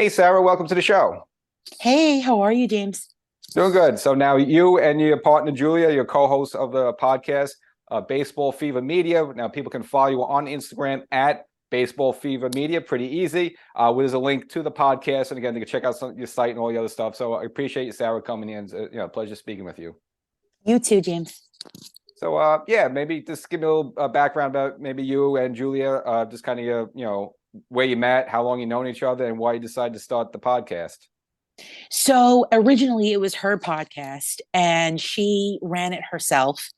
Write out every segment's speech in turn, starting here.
Hey, Sarah, welcome to the show. Hey, how are you, James? Doing good. So now you and your partner Julia, your co-host of the podcast, Baseball Fever Media. Now people can follow you on Instagram at Baseball Fever Media. Pretty easy. There's a link to the podcast, and again, they can check out your site and all the other stuff. So I appreciate you, Sarah, coming in. Pleasure speaking with you. You too, James. So yeah, maybe just give me a little background about maybe you and Julia, just kind of where you met, how long you known each other, and why you decided to start the podcast. So originally it was her podcast and she ran it herself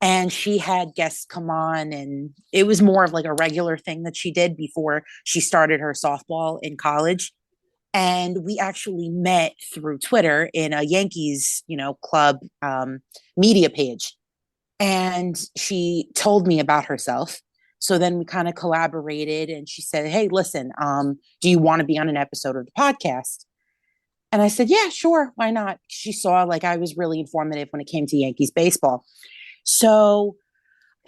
and she had guests come on and it was more of like a regular thing that she did before she started her softball in college. And we actually met through Twitter in a Yankees, club media page. And she told me about herself. So then we kind of collaborated and she said, "Hey, listen, do you want to be on an episode of the podcast?" And I said, "Yeah, sure. Why not?" She saw like I was really informative when it came to Yankees baseball. So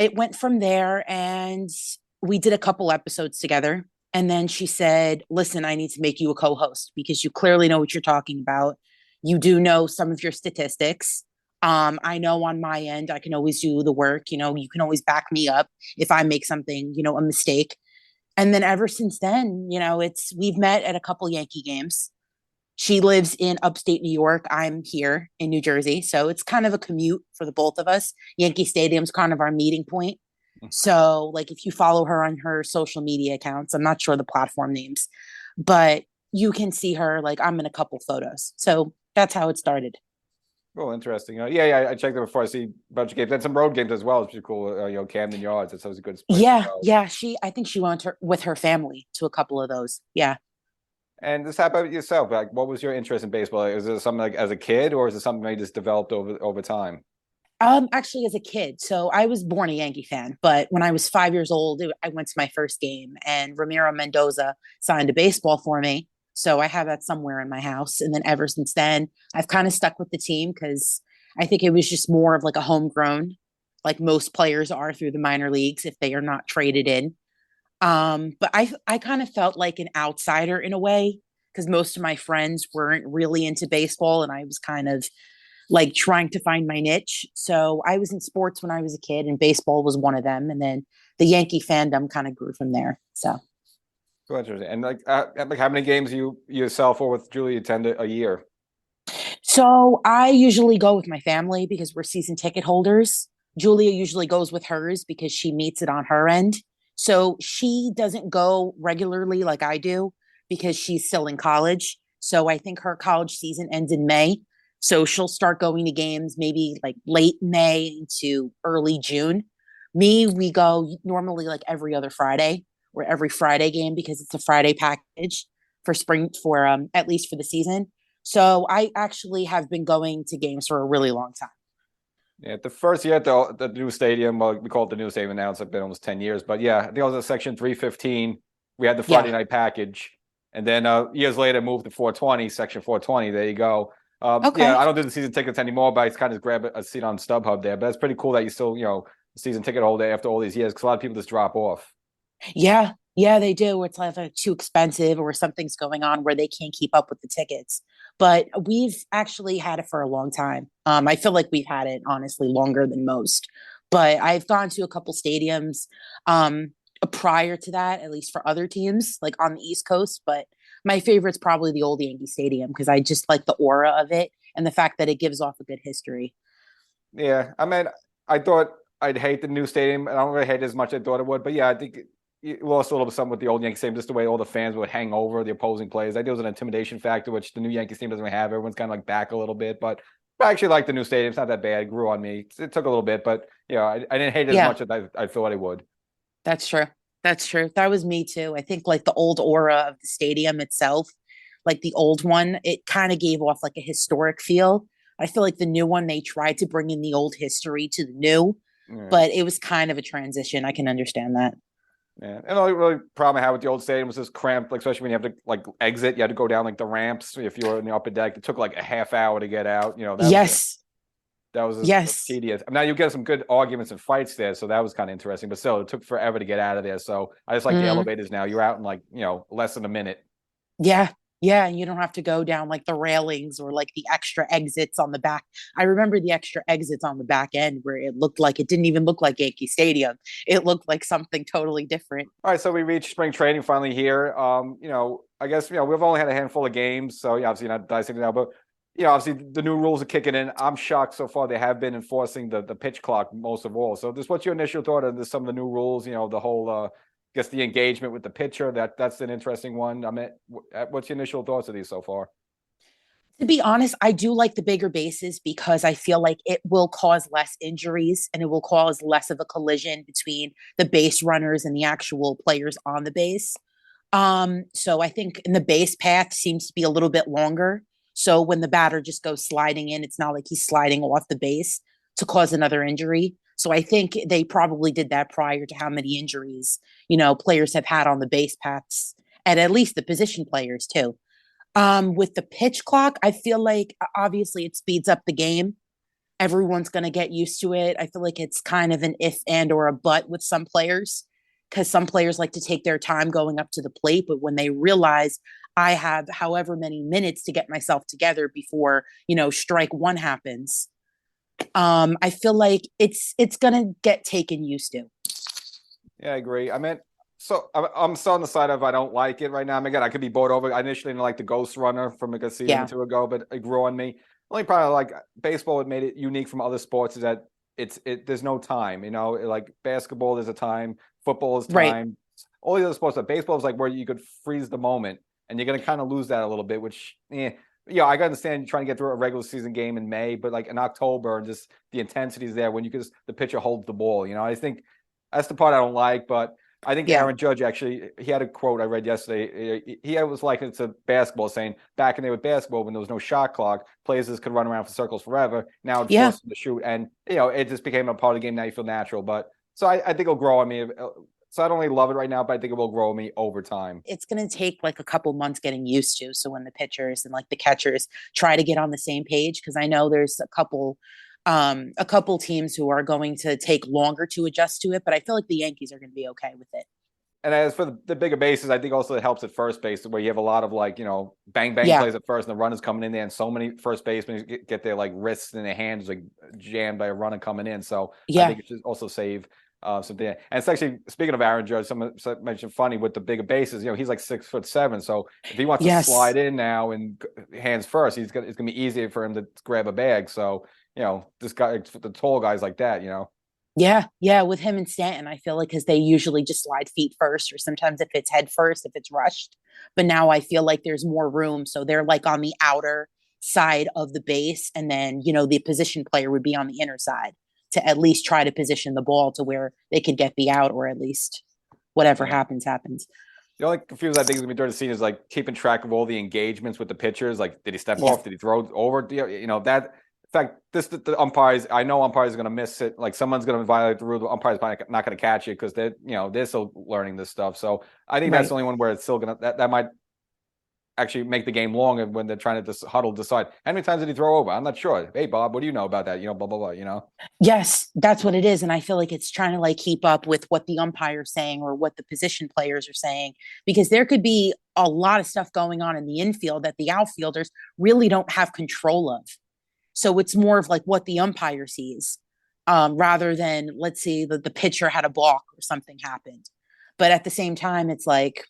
it went from there and we did a couple episodes together. And then she said, "Listen, I need to make you a co host because you clearly know what you're talking about. You do know some of your statistics. I know on my end, I can always do the work. You can always back me up if I make something, a mistake." And then ever since then, we've met at a couple Yankee games. She lives in upstate New York. I'm here in New Jersey. So it's kind of a commute for the both of us. Yankee Stadium's kind of our meeting point. So, like, if you follow her on her social media accounts, I'm not sure the platform names, but you can see her. Like, I'm in a couple photos. So that's how it started. Oh, interesting. Yeah, I checked it before. I see a bunch of games and some road games as well. It's pretty cool. Camden Yards. It's always a good place to Yeah. go. Yeah. I think she went with her family to a couple of those. Yeah. And this happened yourself. Like, what was your interest in baseball? Is it something like as a kid, or is it something that you just developed over time? Actually, as a kid, so I was born a Yankee fan, but when I was 5 years old, I went to my first game, and Ramiro Mendoza signed a baseball for me. So I have that somewhere in my house, and then ever since then, I've kind of stuck with the team because I think it was just more of like a homegrown, like most players are through the minor leagues if they are not traded in. But I kind of felt like an outsider in a way because most of my friends weren't really into baseball, and I was kind of like trying to find my niche. So I was in sports when I was a kid, and baseball was one of them. And then the Yankee fandom kind of grew from there. So, So interesting. And like how many games you yourself or with Julie attend a year? so I usually go with my family because we're season ticket holders. Julia usually goes with hers because she meets it on her end. So she doesn't go regularly like I do because she's still in college. So I think her college season ends in May. So she'll start going to games maybe like late May into early June. Me, we go normally like every other Friday or every Friday game because it's a Friday package for spring for at least for the season. So I actually have been going to games for a really long time. Yeah, the first year at the new stadium, well, we call it the new stadium now. It's been almost 10 years, but yeah, I think I was in section 315. We had the Friday Yeah. night package, and then years later moved to 420, section 420. There you go. Yeah, Okay. I don't do the season tickets anymore, but I kind of grab a seat on StubHub there. But it's pretty cool that you still, a season ticket holder after all these years, because a lot of people just drop off. Yeah. Yeah, they do. It's either too expensive or something's going on where they can't keep up with the tickets. But we've actually had it for a long time. I feel like we've had it honestly longer than most. But I've gone to a couple stadiums prior to that, at least for other teams, like on the East Coast. But my favorite's probably the old Yankee Stadium because I just like the aura of it and the fact that it gives off a good history. Yeah, I mean, I thought I'd hate the new stadium. I don't really hate it as much as I thought it would, but yeah, I think it lost a little bit something with the old Yankee Stadium, just the way all the fans would hang over the opposing players. I think it was an intimidation factor, which the new Yankee team doesn't really have. Everyone's kind of like back a little bit, but I actually like the new stadium. It's not that bad. It grew on me. It took a little bit, but I didn't hate it as Yeah, much as I thought I would. that's true. That's true. That was me too. I think like the old aura of the stadium itself, like the old one, it kind of gave off like a historic feel. I feel like the new one, they tried to bring in the old history to the new, Yeah. but it was kind of a transition. I can understand that. Yeah, and the only really problem I had with the old stadium was this cramped, like, especially when you have to like exit. You had to go down like the ramps if you were in the upper deck. It took like a half hour to get out. Yes. That was Yes. tedious. Now you get some good arguments and fights there, so that was kind of interesting. But still, it took forever to get out of there. So I just like the Mm, elevators now. You're out in like less than a minute. yeah. Yeah, and you don't have to go down like the railings or like the extra exits on the back. I remember the extra exits on the back end where it looked like it didn't even look like Yankee Stadium. It looked like something totally different. All right, so we reached spring training finally here. I guess we've only had a handful of games, so yeah, obviously not dicing it now, but obviously the new rules are kicking in. I'm shocked so far they have been enforcing the pitch clock most of all. So, this what's your initial thought of some of the new rules? The whole, I guess the engagement with the pitcher that's an interesting one. I mean, what's your initial thoughts of these so far? To be honest, I do like the bigger bases because I feel like it will cause less injuries and it will cause less of a collision between the base runners and the actual players on the base. So I think in the base path seems to be a little bit longer. So when the batter just goes sliding in, it's not like he's sliding off the base to cause another injury. So I think they probably did that prior to how many injuries, players have had on the base paths, and at least the position players too. With the pitch clock, I feel like obviously it speeds up the game. Everyone's going to get used to it. I feel like it's kind of an if and or a but with some players because some players like to take their time going up to the plate, but when they realize I have however many minutes to get myself together before, strike one happens, I feel like it's going to get taken used to. Yeah, I agree. I mean, so I'm still on the side of I don't like it right now. I mean, again, I could be bored over. I initially didn't like the Ghost Runner from like a season or Yeah. two ago, but it grew on me. Only probably like baseball, it made it unique from other sports is that there's no time. Like basketball, there's a time. Football is Right. time. All the other sports, but baseball is like where you could freeze the moment, and you're gonna kind of lose that a little bit. Which, yeah, I can understand you trying to get through a regular season game in May, but like in October, and just the intensity is there when the pitcher holds the ball. I think that's the part I don't like, but I think Yeah. Aaron Judge actually, he had a quote I read yesterday. He was like it's a basketball saying back in there with basketball when there was no shot clock, players just could run around for circles forever. Now it Yeah. forced them to shoot, and it just became a part of the game. Now you feel natural, but so I think it'll grow on me. So I don't really love it right now, but I think it will grow on me over time. It's going to take like a couple months getting used to. So when the pitchers and like the catchers try to get on the same page, because I know there's a couple teams who are going to take longer to adjust to it, but I feel like the Yankees are going to be okay with it. And as for the bigger bases, I think also it helps at first base where you have a lot of like, bang bang Yeah. plays at first and the runners coming in there, and so many first basemen get their like wrists and their hands like jammed by a runner coming in. So I Yeah. think it should also save something. And it's actually, speaking of Aaron Judge, someone mentioned funny with the bigger bases, he's like 6'7". So if he wants to Yes. slide in now and hands first, it's gonna be easier for him to grab a bag. So, this guy, the tall guys like that. Yeah. Yeah. With him and Stanton, I feel like because they usually just slide feet first, or sometimes if it's head first, if it's rushed. But now I feel like there's more room. So they're like on the outer side of the base. And then, the position player would be on the inner side to at least try to position the ball to where they could get the out, or at least whatever Yeah. happens, happens. The only confused I think is gonna be during the scene is like keeping track of all the engagements with the pitchers. Like, did he step Yeah. off? Did he throw over? That. In fact, the umpires. I know umpires are gonna miss it. Like someone's gonna violate the rule. The umpire's probably not gonna catch it because they're still learning this stuff. So I think that's Right. the only one where it's still gonna that might actually make the game longer when they're trying to huddle decide how many times did he throw over. I'm not sure. Hey Bob, what do you know about that? Blah blah blah. Yes, that's what it is. And I feel like it's trying to like keep up with what the umpire's saying or what the position players are saying, because there could be a lot of stuff going on in the infield that the outfielders really don't have control of. So it's more of like what the umpire sees, rather than let's see the pitcher had a balk or something happened. But at the same time, it's like,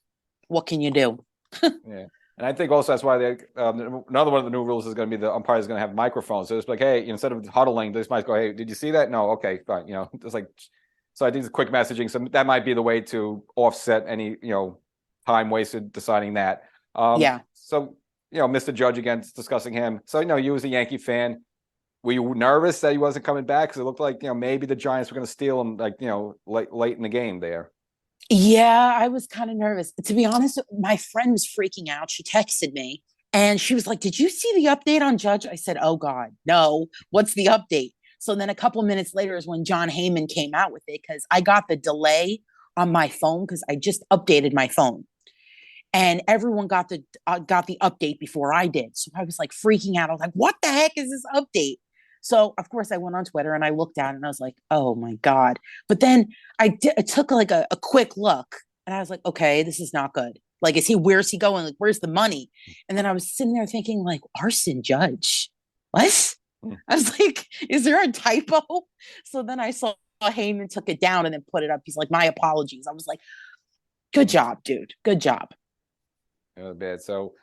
what can you do? Yeah. And I think also that's why another one of the new rules is going to be the umpire is going to have microphones. So it's like, hey, instead of huddling, they just might go, hey, did you see that? No, okay, fine. It's like, so I think it's quick messaging. So that might be the way to offset any time wasted deciding that. Yeah. So Mr. Judge again discussing him. So you as a Yankee fan, were you nervous that he wasn't coming back? Because it looked like maybe the Giants were going to steal him like late in the game there. Yeah, I was kind of nervous. To be honest, my friend was freaking out. She texted me and she was like, "Did you see the update on Judge?" I said, "Oh God, no. What's the update?" So then a couple minutes later is when John Heyman came out with it, because I got the delay on my phone because I just updated my phone. And everyone got the update before I did. So I was like freaking out. I was like, "What the heck is this update?" So of course I went on Twitter and I looked at it and I was like, "Oh my God." But then I took like a quick look and I was like, "Okay, this is not good. Like, where's he going? Like, where's the money? And then I was sitting there thinking, like, Arson Judge. What? Hmm. I was like, is there a typo? So then I saw Heyman took it down and then put it up. He's like, my apologies. I was like, good job, dude. Good job. It was bad. So,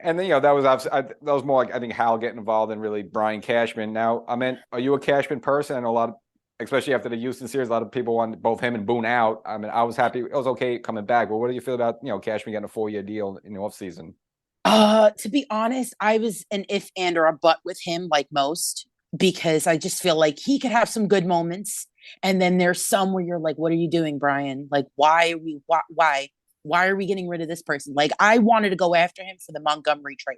and then that was obviously that was more like I think Hal getting involved than really Brian Cashman. Now, I mean, are you a Cashman person? I know a lot of, especially after the Houston series, a lot of people want both him and Boone out. I mean, I was happy; it was okay coming back. But what do you feel about Cashman getting a 4-year deal in the offseason? To be honest, I was an if and or a but with him, like most, because I just feel like he could have some good moments, and then there's some where you're like, "What are you doing, Brian? Like, why are we getting rid of this person?" Like, I wanted to go after him for the Montgomery trade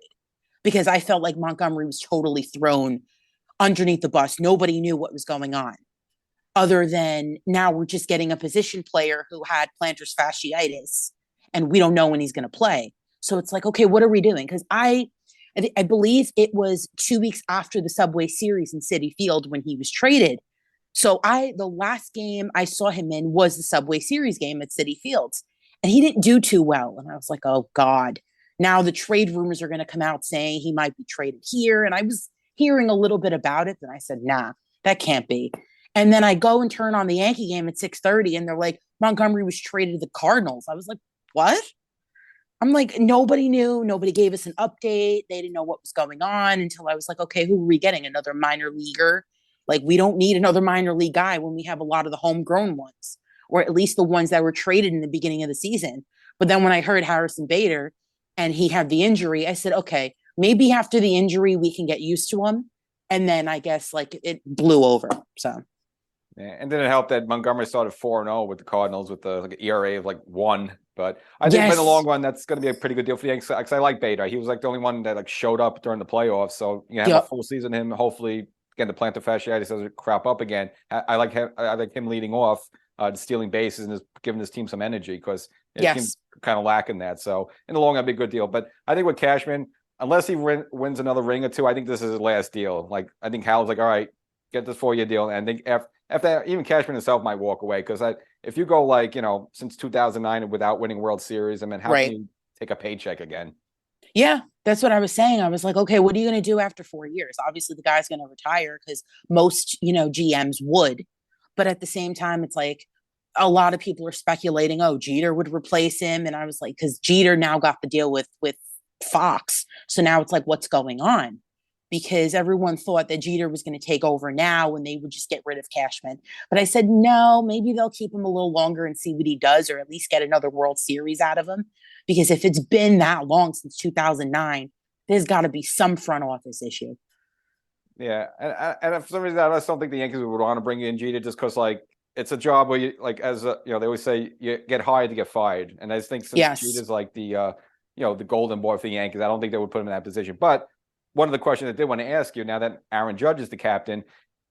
because I felt like Montgomery was totally thrown underneath the bus. Nobody knew what was going on, other than now we're just getting a position player who had plantar fasciitis, and we don't know when he's going to play. So it's like, okay, what are we doing? Because I believe it was 2 weeks after the Subway Series in Citi Field when he was traded. So the last game I saw him in was the Subway Series game at Citi Fields, and he didn't do too well. And I was like, oh God, now the trade rumors are going to come out saying he might be traded here. And I was hearing a little bit about it, and I said, nah, that can't be. And then I go and turn on the Yankee game at 6:30, and they're like, Montgomery was traded to the Cardinals. I was like, what? I'm like, nobody knew. Nobody gave us an update. They didn't know what was going on until I was like, okay, who are we getting? Another minor leaguer? Like, we don't need another minor league guy when we have a lot of the homegrown ones, or at least the ones that were traded in the beginning of the season. But then when I heard Harrison Bader and he had the injury, I said, okay, maybe after the injury, we can get used to him. And then I guess like it blew over. So. Yeah, and then it helped that Montgomery started 4-0 with the Cardinals with the like ERA of like 1. But I think in the long run, that's going to be a pretty good deal for the Yankees. Because I like Bader. He was like the only one that like showed up during the playoffs. So you have a full season him. Hopefully, again, the plantar fasciitis doesn't crop up again. I like him. I like him leading off, stealing bases and just giving his team some energy because his team's kind of lacking that. So in the long run, it'd be a good deal. But I think with Cashman, unless he wins another ring or two, I think this is his last deal. Like I think Hal's like, all right, get this 4-year deal, and I think after even Cashman himself might walk away because if you go like since 2009 without winning World Series, I mean, how can you take a paycheck again? Yeah, that's what I was saying. I was like, okay, what are you going to do after 4 years? Obviously, the guy's going to retire because most GMs would, but at the same time, it's like a lot of people are speculating, oh, Jeter would replace him, and I was like, because Jeter now got the deal with Fox, so now it's like, what's going on? Because everyone thought that Jeter was going to take over now and they would just get rid of Cashman. But I said, no, maybe they'll keep him a little longer and see what he does, or at least get another World Series out of him. Because if it's been that long since 2009, there's got to be some front office issue. Yeah. And for some reason, I just don't think the Yankees would want to bring in Jeter just because, like, it's a job where you, like, they always say you get hired to get fired. And I just think since Jeter's like the golden boy for the Yankees, I don't think they would put him in that position. But one of the questions I did want to ask you now that Aaron Judge is the captain,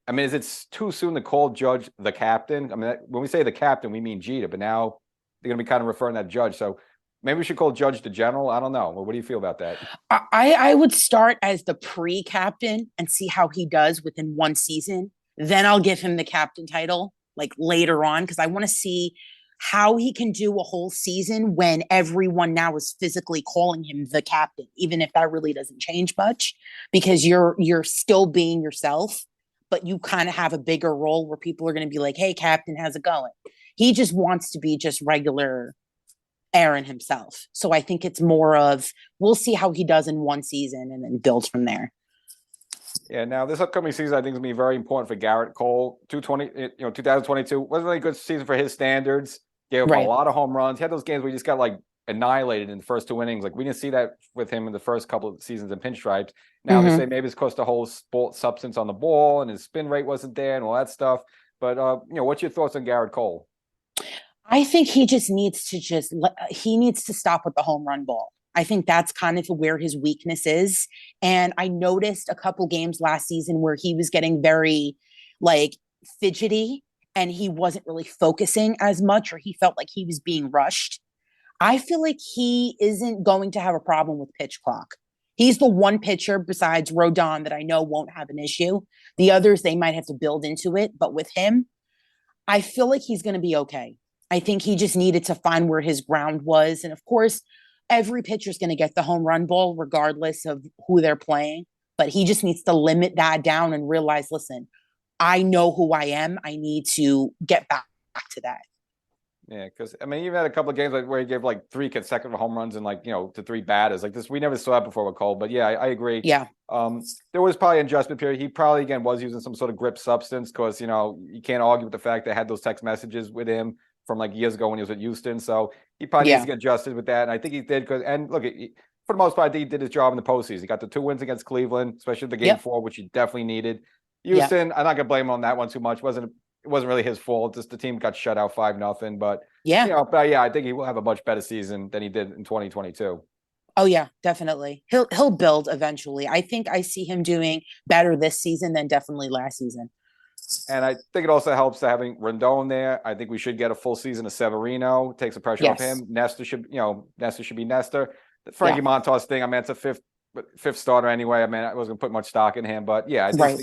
I mean, is it too soon to call Judge the captain? I mean, when we say the captain, we mean Jeter, but now they're going to be kind of referring to that Judge. So maybe we should call Judge the general. I don't know. What do you feel about that? I would start as the pre-captain and see how he does within one season. Then I'll give him the captain title like later on because I want to see how he can do a whole season when everyone now is physically calling him the captain, even if that really doesn't change much, because you're still being yourself, but you kind of have a bigger role where people are going to be like, hey, captain, how's it going? He just wants to be just regular Aaron himself. So I think it's more of, we'll see how he does in one season and then build from there. Yeah, now this upcoming season, I think is going to be very important for Garrett Cole. 2022 wasn't really a good season for his standards. Gave up a lot of home runs. He had those games where he just got like annihilated in the first 2 innings. Like we didn't see that with him in the first couple of seasons in pinstripes. Now they say maybe it's because the whole sport substance on the ball and his spin rate wasn't there and all that stuff. But what's your thoughts on Garrett Cole? I think he just needs to stop with the home run ball. I think that's kind of where his weakness is. And I noticed a couple games last season where he was getting very like fidgety and he wasn't really focusing as much, or he felt like he was being rushed. I feel like he isn't going to have a problem with pitch clock. He's the one pitcher besides Rodon that I know won't have an issue. The others, they might have to build into it. But with him, I feel like he's going to be okay. I think he just needed to find where his ground was. And of course, every pitcher's going to get the home run ball regardless of who they're playing. But he just needs to limit that down and realize, listen, I know who I am. I need to get back to that. Yeah, because I mean, you've had a couple of games like where he gave like 3 consecutive home runs and like to 3 batters like this. We never saw that before with Cole, but yeah, I agree. Yeah. There was probably an adjustment period. He probably again was using some sort of grip substance because you can't argue with the fact they had those text messages with him from like years ago when he was at Houston. So he probably needs to get adjusted with that, and I think he did. Because and look, for the most part, I think he did his job in the postseason. He got the 2 wins against Cleveland, especially the game 4, which he definitely needed. Houston, I'm not gonna blame him on that one too much. It wasn't really his fault. Just the team got shut out 5-0. But I think he will have a much better season than he did in 2022. Oh yeah, definitely. He'll build eventually. I think I see him doing better this season than definitely last season. And I think it also helps to having Rendon there. I think we should get a full season of Severino. Takes the pressure off him. Nestor should be Nestor. The Frankie Montas thing. I mean, it's a fifth starter anyway. I mean, I wasn't gonna put much stock in him, but yeah, I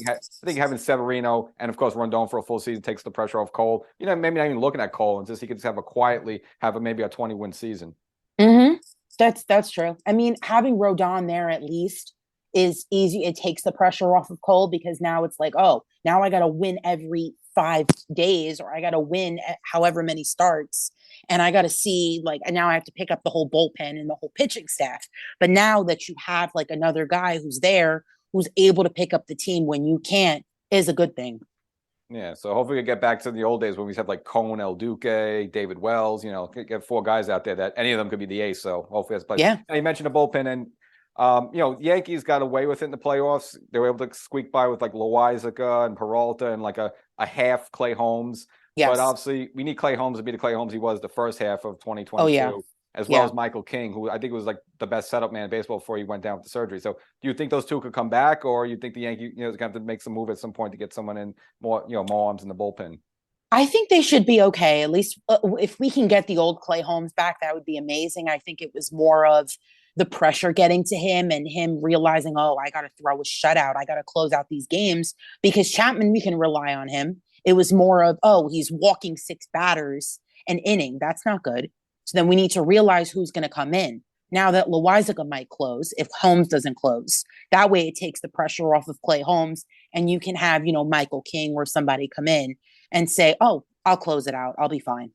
think having Severino and of course Rondon for a full season takes the pressure off Cole. Maybe not even looking at Cole and just he could just have maybe a 20-win season. Mm-hmm. That's true. I mean, having Rodon there at least is easy. It takes the pressure off of Cole because now it's like, oh, now I got to win every 5 days, or I got to win at however many starts. And I got to see, like, and now I have to pick up the whole bullpen and the whole pitching staff. But now that you have like another guy who's there, who's able to pick up the team when you can't, is a good thing. Yeah, so hopefully we get back to the old days when we had like Cone, El Duque, David Wells, get 4 guys out there that any of them could be the ace. So hopefully that's played. Yeah. And you mentioned the bullpen, and Yankees got away with it in the playoffs. They were able to squeak by with like Loizaga and Peralta and like a half Clay Holmes. Yes. But obviously we need Clay Holmes to be the Clay Holmes he was the first half of 2022. Oh, yeah. As well as Michael King, who I think was like the best setup man in baseball before he went down with the surgery. So do you think those two could come back, or you think the Yankees, is going to have to make some move at some point to get someone in more arms in the bullpen? I think they should be okay. At least if we can get the old Clay Holmes back, that would be amazing. I think it was more of the pressure getting to him and him realizing, oh, I got to throw a shutout. I got to close out these games because Chapman, we can rely on him. It was more of, oh, he's walking 6 batters an inning. That's not good. So then we need to realize who's going to come in. Now that Loizaga might close, if Holmes doesn't close, that way it takes the pressure off of Clay Holmes, and you can have, Michael King or somebody come in and say, "Oh, I'll close it out. I'll be fine."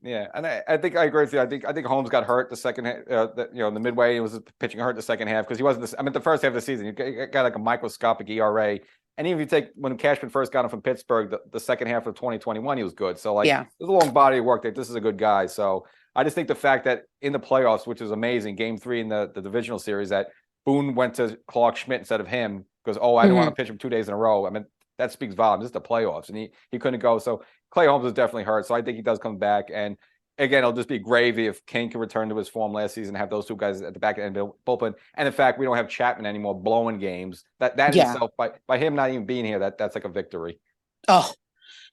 Yeah, and I think I agree with you. I think Holmes got hurt the second, in the midway. He was pitching hurt the second half because he wasn't. The first half of the season, he got like a microscopic ERA. And even if you take when Cashman first got him from Pittsburgh, the second half of 2021, he was good. So there's a long body of work that this is a good guy. So I just think the fact that in the playoffs, which is amazing, Game 3 in the divisional series, that Boone went to Clark Schmidt instead of him because I didn't want to pitch him 2 days in a row. I mean, that speaks volumes. This is the playoffs, and he couldn't go. So Clay Holmes is definitely hurt. So I think he does come back. And again, it'll just be gravy if King can return to his form last season and have those 2 guys at the back end of the bullpen. And in fact, we don't have Chapman anymore blowing games. That in itself, by him not even being here, that's like a victory. Oh,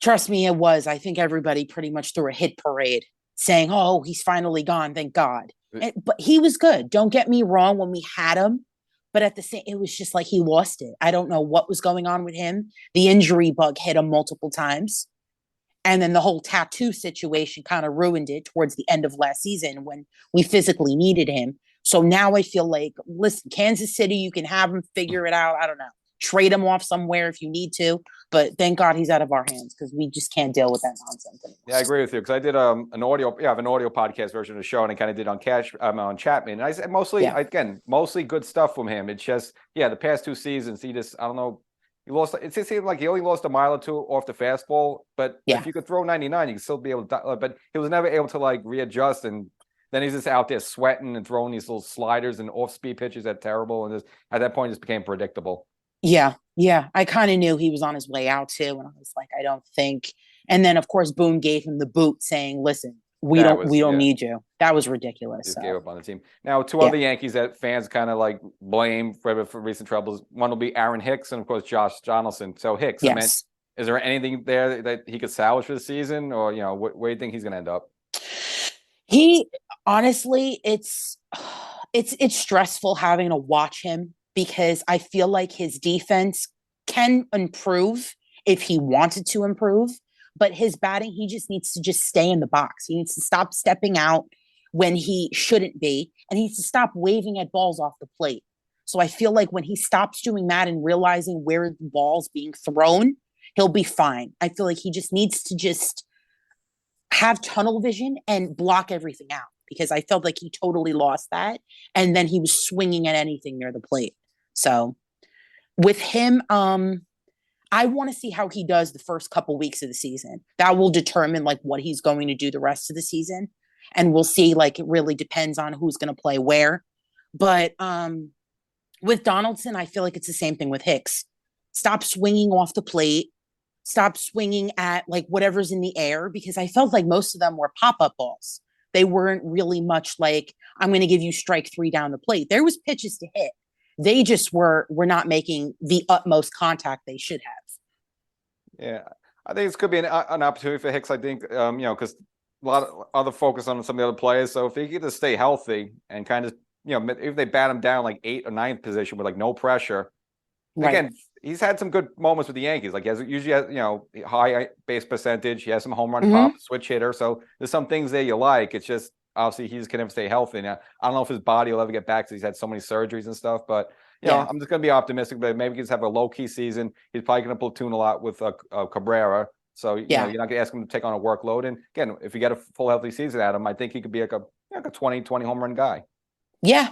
trust me, it was. I think everybody pretty much threw a hit parade saying, oh, he's finally gone. Thank God. But he was good. Don't get me wrong when we had him. But at the same, it was just like he lost it. I don't know what was going on with him. The injury bug hit him multiple times. And then the whole tattoo situation kind of ruined it towards the end of last season when we physically needed him. So now I feel like, listen, Kansas City, you can have him figure it out. I don't know. Trade him off somewhere if you need to. But thank God he's out of our hands because we just can't deal with that nonsense anymore. Yeah, I agree with you because I did an audio. Yeah, I have an audio podcast version of the show, and I kind of did on Chapman. And I said mostly good stuff from him. It's just the past 2 seasons he just I don't know. He lost. It seemed like he only lost a mile or 2 off the fastball. But if you could throw 99, you could still be able to. But he was never able to like readjust, and then he's just out there sweating and throwing these little sliders and off-speed pitches that terrible. And at that point, it just became predictable. Yeah. I kind of knew he was on his way out too, and I was like, I don't think. And then of course, Boone gave him the boot, saying, "Listen, we don't need you." That was ridiculous. Just gave up on the team. Now, 2 other Yankees that fans kind of like blame for recent troubles. One will be Aaron Hicks, and of course Josh Donaldson. So Hicks, I mean, is there anything there that he could salvage for the season, or where do you think he's going to end up? He honestly, it's stressful having to watch him because I feel like his defense can improve if he wanted to improve, but his batting, he just needs to just stay in the box. He needs to stop stepping out when he shouldn't be, and he needs to stop waving at balls off the plate. So I feel like when he stops doing that and realizing where the ball's being thrown, he'll be fine. I feel like he just needs to just have tunnel vision and block everything out, because I felt like he totally lost that. And then he was swinging at anything near the plate. So with him, I want to see how he does the first couple weeks of the season. That will determine like what he's going to do the rest of the season. And we'll see, like, it really depends on who's going to play where. But with Donaldson, I feel like it's the same thing with Hicks. Stop swinging off the plate. Stop swinging at like whatever's in the air, because I felt like most of them were pop-up balls. They weren't really much like, I'm going to give you strike three down the plate. There was pitches to hit. They just were not making the utmost contact they should have. Yeah, I think this could be an opportunity for Hicks. I think, because a lot of other focus on some of the other players. So if he could just stay healthy and kind of, if they bat him down like 8th or 9th position with like no pressure. Right. Again, he's had some good moments with the Yankees. Like, he usually has, high base percentage. He has some home run pop, switch hitter. So there's some things there you like. It's just obviously he just can never stay healthy. Now, I don't know if his body will ever get back because he's had so many surgeries and stuff. But I'm just going to be optimistic. But maybe he just have a low key season. He's probably going to platoon a lot with Cabrera. So you're not going to ask him to take on a workload. And again, if you get a full healthy season at him, I think he could be like a 20 home run guy. Yeah,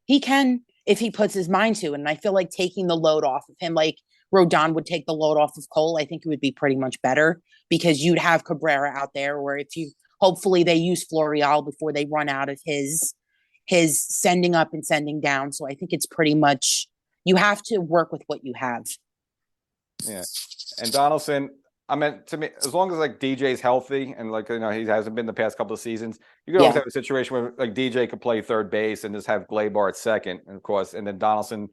he can if he puts his mind to it. And I feel like taking the load off of him, like Rodon would take the load off of Cole, I think it would be pretty much better, because you'd have Cabrera out there, or if you hopefully they use Florial before they run out of his sending up and sending down. So I think it's pretty much, you have to work with what you have. Yeah. And Donaldson, I mean, to me, as long as like DJ's healthy and like, he hasn't been the past couple of seasons, you could always have a situation where like DJ could play third base and just have Gleyber at second, and of course, and then Donaldson.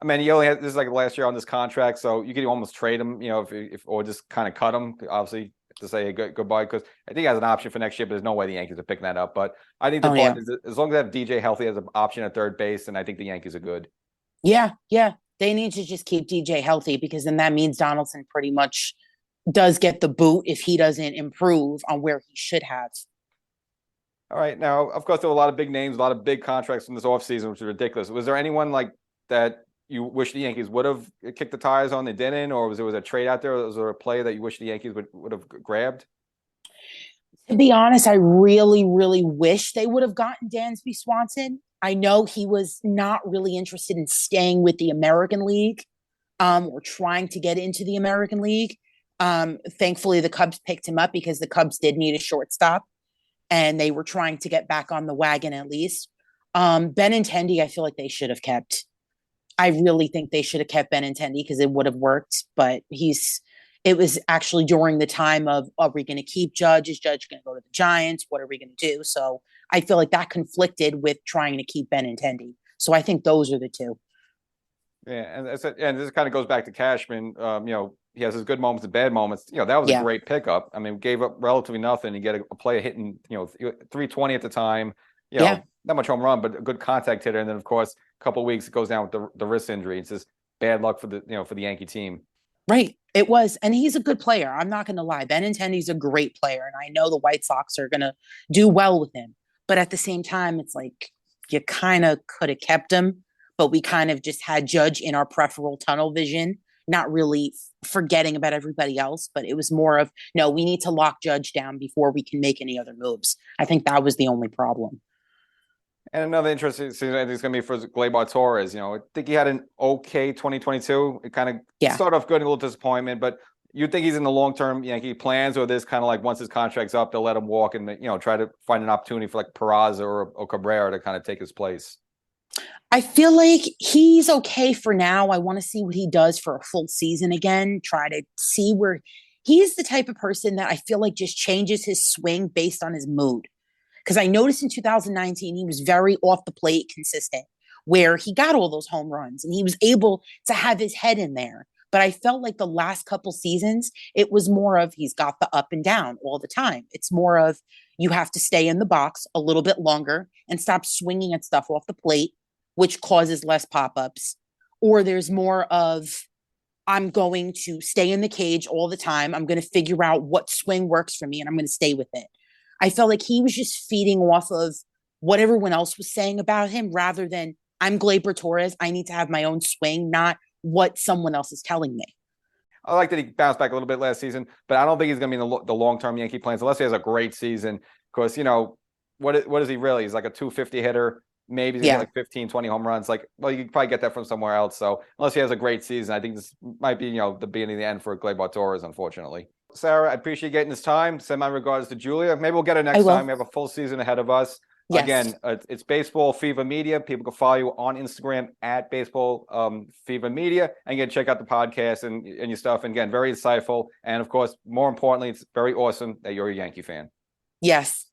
I mean, he only had this is like last year on this contract, so you could almost trade him, if or just kind of cut him, obviously, to say goodbye, because I think he has an option for next year, but there's no way the Yankees are picking that up. But I think the point is, as long as they have DJ healthy as an option at third base, and I think the Yankees are good. Yeah. They need to just keep DJ healthy, because then that means Donaldson pretty much does get the boot if he doesn't improve on where he should have. All right. Now, of course, there were a lot of big names, a lot of big contracts in this offseason, which is ridiculous. Was there anyone like that you wish the Yankees would have kicked the tires on, they didn't? Or was there a trade out there? Or was there a play that you wish the Yankees would have grabbed? To be honest, I really, really wish they would have gotten Dansby Swanson. I know he was not really interested in staying with the American League, or trying to get into the American League. Thankfully, the Cubs picked him up, because the Cubs did need a shortstop, and they were trying to get back on the wagon at least. Benintendi, I feel like they should have kept. I really think they should have kept Benintendi, because it would have worked. But it was actually during the time of, are we going to keep Judge? Is Judge going to go to the Giants? What are we going to do? So I feel like that conflicted with trying to keep Benintendi. So I think those are the two. Yeah, and this kind of goes back to Cashman. He has his good moments and bad moments. That was a great pickup. I mean, gave up relatively nothing. You get a player hitting, 320 at the time. Not much home run, but a good contact hitter. And then, of course, a couple of weeks it goes down with the wrist injury. It's just bad luck for the Yankee team. Right. It was. And he's a good player. I'm not going to lie. Benintendi's a great player. And I know the White Sox are going to do well with him. But at the same time, it's like you kind of could have kept him, but we kind of just had Judge in our peripheral tunnel vision, not really forgetting about everybody else. But it was more of, no, we need to lock Judge down before we can make any other moves. I think that was the only problem. And another interesting season, I think, is going to be for Gleyber Torres. I think he had an okay 2022. It kind of started off good, and a little disappointment, but you think he's in the long-term Yankee plans, or this kind of like once his contract's up, they'll let him walk and try to find an opportunity for like Peraza or Cabrera to kind of take his place? I feel like he's okay for now. I want to see what he does for a full season again. Try to see where he's the type of person that I feel like just changes his swing based on his mood. Because I noticed in 2019, he was very off the plate consistent, where he got all those home runs and he was able to have his head in there. But I felt like the last couple seasons, it was more of he's got the up and down all the time. It's more of you have to stay in the box a little bit longer and stop swinging at stuff off the plate, which causes less pop-ups. Or there's more of, I'm going to stay in the cage all the time. I'm going to figure out what swing works for me, and I'm going to stay with it. I felt like he was just feeding off of what everyone else was saying about him rather than I'm Gleyber Torres. I need to have my own swing, not what someone else is telling me. I like that he bounced back a little bit last season, but I don't think he's going to be in the long-term Yankee plans unless he has a great season. Because, what is he really? He's like a 250 hitter. Maybe he's going to get like 15, 20 home runs. Like, well, you can probably get that from somewhere else. So unless he has a great season, I think this might be, the beginning of the end for Gleyber Torres, unfortunately. Sarah, I appreciate getting this time. Send my regards to Julia. Maybe we'll get her next time. We have a full season ahead of us. Yes. Again, it's Baseball Fever Media. People can follow you on Instagram at Baseball Fever Media, and you can check out the podcast and your stuff. And again, very insightful. And of course, more importantly, it's very awesome that you're a Yankee fan. Yes.